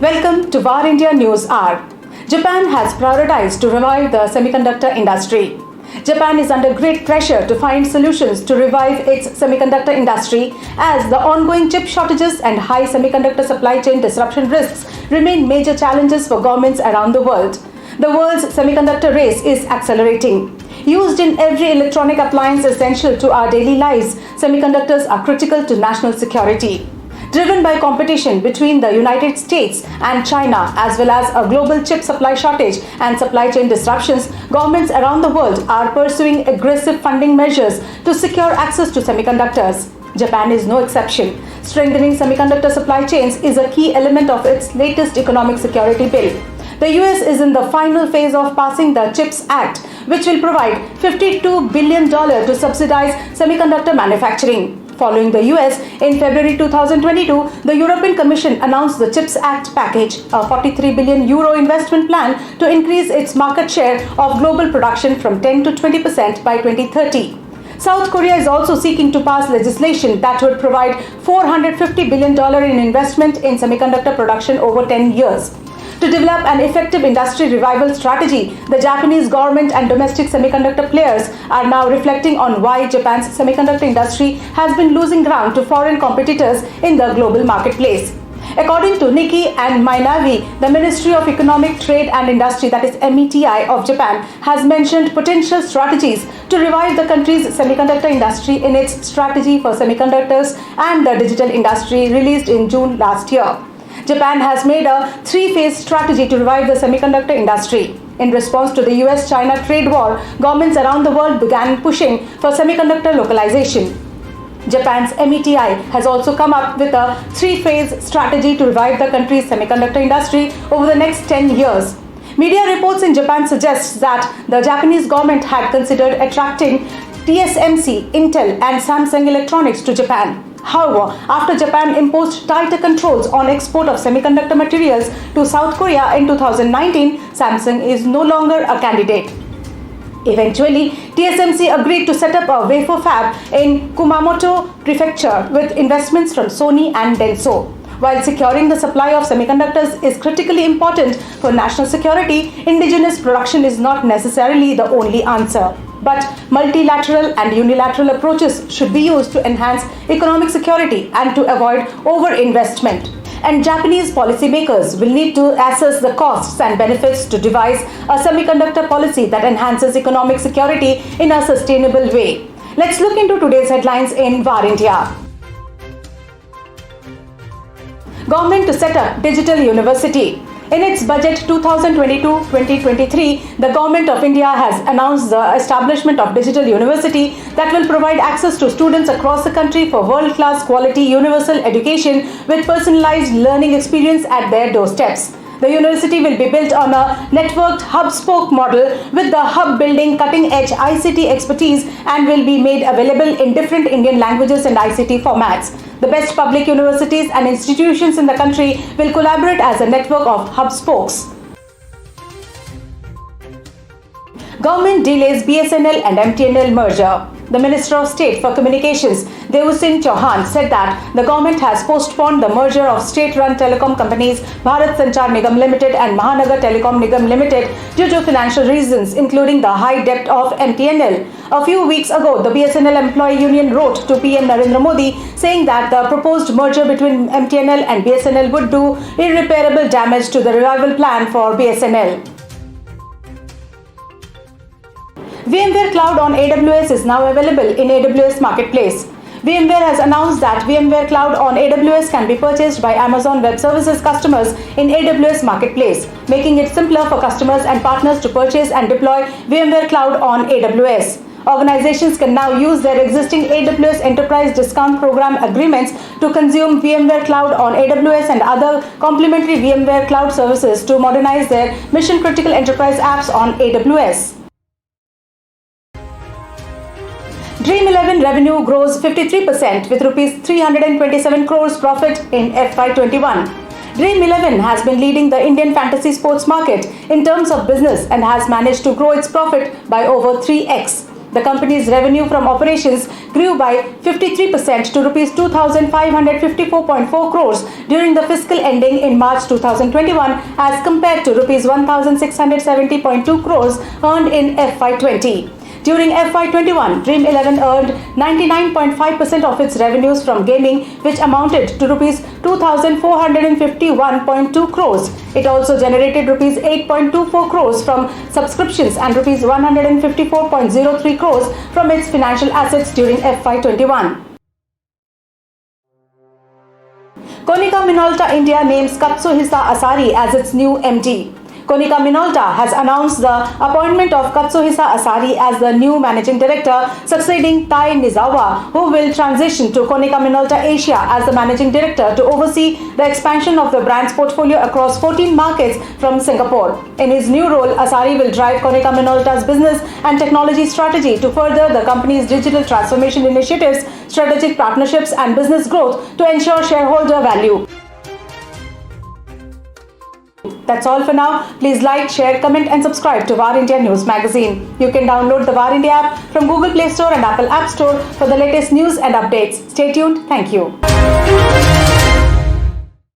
Welcome to VARINDIA News Hour. Japan has prioritized to revive the semiconductor industry. Japan is under great pressure to find solutions to revive its semiconductor industry as the ongoing chip shortages and high semiconductor supply chain disruption risks remain major challenges for governments around the world. The world's semiconductor race is accelerating. Used in every electronic appliance essential to our daily lives, semiconductors are critical to national security. Driven by competition between the United States and China, as well as a global chip supply shortage and supply chain disruptions, governments around the world are pursuing aggressive funding measures to secure access to semiconductors. Japan is no exception. Strengthening semiconductor supply chains is a key element of its latest economic security bill. The US is in the final phase of passing the CHIPS Act, which will provide $52 billion to subsidize semiconductor manufacturing. Following the US, in February 2022, the European Commission announced the CHIPS Act package, a €43 billion investment plan to increase its market share of global production from 10 to 20% by 2030. South Korea is also seeking to pass legislation that would provide $450 billion in investment in semiconductor production over 10 years. To develop an effective industry revival strategy, the Japanese government and domestic semiconductor players are now reflecting on why Japan's semiconductor industry has been losing ground to foreign competitors in the global marketplace. According to Nikki and Mainavi, the Ministry of Economic Trade and Industry, that is METI of Japan, has mentioned potential strategies to revive the country's semiconductor industry in its Strategy for Semiconductors and the Digital Industry released in June last year. Japan has made a three-phase strategy to revive the semiconductor industry. In response to the US-China trade war, governments around the world began pushing for semiconductor localization. Japan's METI has also come up with a three-phase strategy to revive the country's semiconductor industry over the next 10 years. Media reports in Japan suggest that the Japanese government had considered attracting TSMC, Intel, and Samsung Electronics to Japan. However, after Japan imposed tighter controls on export of semiconductor materials to South Korea in 2019, Samsung is no longer a candidate. Eventually, TSMC agreed to set up a wafer fab in Kumamoto Prefecture with investments from Sony and Denso. While securing the supply of semiconductors is critically important for national security, indigenous production is not necessarily the only answer. But multilateral and unilateral approaches should be used to enhance economic security and to avoid overinvestment. And Japanese policymakers will need to assess the costs and benefits to devise a semiconductor policy that enhances economic security in a sustainable way. Let's look into today's headlines in VARINDIA. Government to set up Digital University. In its budget 2022-2023, the Government of India has announced the establishment of Digital University that will provide access to students across the country for world-class quality universal education with personalized learning experience at their doorsteps. The university will be built on a networked hub-spoke model with the hub building cutting-edge ICT expertise and will be made available in different Indian languages and ICT formats. The best public universities and institutions in the country will collaborate as a network of hub-spokes. Government delays BSNL and MTNL merger. The Minister of State for Communications, Devusing Chauhan, said that the government has postponed the merger of state-run telecom companies Bharat Sanchar Nigam Limited and Mahanagar Telecom Nigam Limited due to financial reasons, including the high debt of MTNL. A few weeks ago, the BSNL employee union wrote to PM Narendra Modi saying that the proposed merger between MTNL and BSNL would do irreparable damage to the revival plan for BSNL. VMwareCloud on AWS is now available in AWS Marketplace. VMware has announced that VMwareCloud on AWS can be purchased by Amazon Web Services customers in AWS Marketplace, making it simpler for customers and partners to purchase and deploy VMwareCloud on AWS. Organizations can now use their existing AWS Enterprise Discount Program agreements to consume VMwareCloud on AWS and other complementary VMware Cloud services to modernize their mission-critical enterprise apps on AWS. Dream11 revenue grows 53% with Rs 327 crores profit in FY21. Dream11 has been leading the Indian fantasy sports market in terms of business and has managed to grow its profit by over 3x. The company's revenue from operations grew by 53% to rupees 2,554.4 crores during the fiscal ending in March 2021 as compared to rupees 1,670.2 crores earned in FY20. During FY21, Dream 11 earned 99.5% of its revenues from gaming, which amounted to rupees 2,451.2 crores. It also generated rupees 8.24 crores from subscriptions and rupees 154.03 crores from its financial assets during FY21. KonicaMinolta India names Katsuhisa Asari as its new MD. KonicaMinolta has announced the appointment of Katsuhisa Asari as the new managing director, succeeding Tai Nizawa, who will transition to KonicaMinolta Asia as the managing director to oversee the expansion of the brand's portfolio across 14 markets from Singapore. In his new role, Asari will drive KonicaMinolta's business and technology strategy to further the company's digital transformation initiatives, strategic partnerships, and business growth to ensure shareholder value. That's all for now. Please like, share, comment and subscribe to VARINDIA News Magazine. You can download the VARINDIA app from Google Play Store and Apple App Store for the latest news and updates. Stay tuned. Thank you.